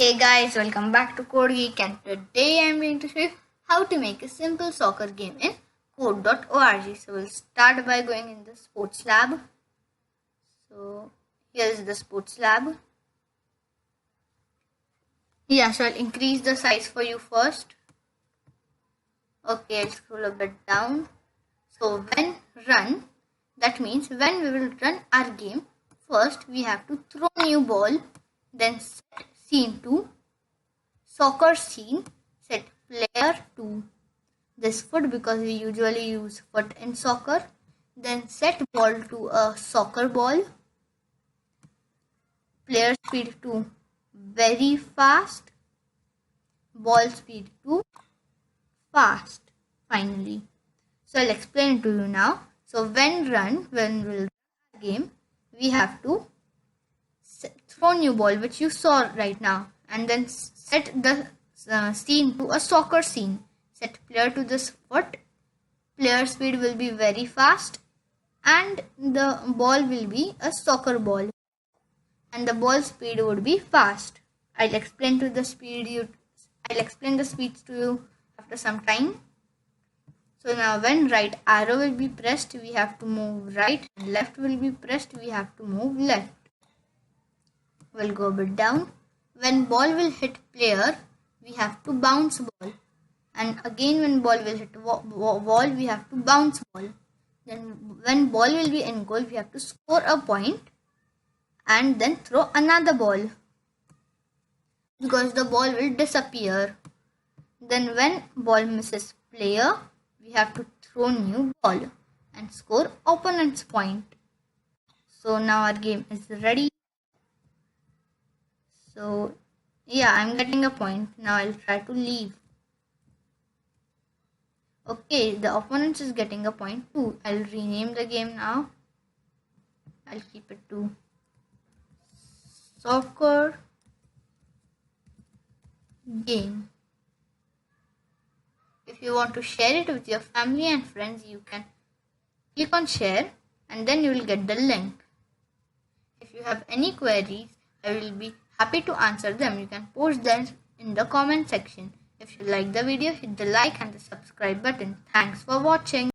Hey guys, welcome back to Code Geek, and today I am going to show you how to make a simple soccer game in code.org. So we'll start by going in the sports lab. So here's the sports lab. Yeah, so I'll increase the size for you first. Okay, I'll scroll a bit down. So when run, that means when we will run our game, first we have to throw new ball, then set scene to soccer scene, set player to this foot because we usually use foot in soccer, then set ball to a soccer ball, player speed to very fast, ball speed to fast finally. So I'll explain it to you now. So when we'll run our game, we have to throw new ball which you saw right now, and then set the scene to a soccer scene. Set player to this foot. Player speed will be very fast, and the ball will be a soccer ball, and the ball speed would be fast. I'll explain the speeds to you after some time. So now when right arrow will be pressed, we have to move right, and left will be pressed, we have to move left. We'll go a bit down. When ball will hit player, we have to bounce ball. And again when ball will hit wall, we have to bounce ball. Then when ball will be in goal, we have to score a point and then throw another ball because the ball will disappear. Then when ball misses player, we have to throw new ball and score opponent's point. So now our game is ready. So yeah, I'm getting a point. Now I'll try to leave. Okay, the opponent is getting a point too. I'll rename the game now. I'll keep it to soccer game. If you want to share it with your family and friends, you can click on share and then you will get the link. If you have any queries, I will be happy to answer them. You can post them in the comment section. If you like the video, hit the like and the subscribe button. Thanks for watching.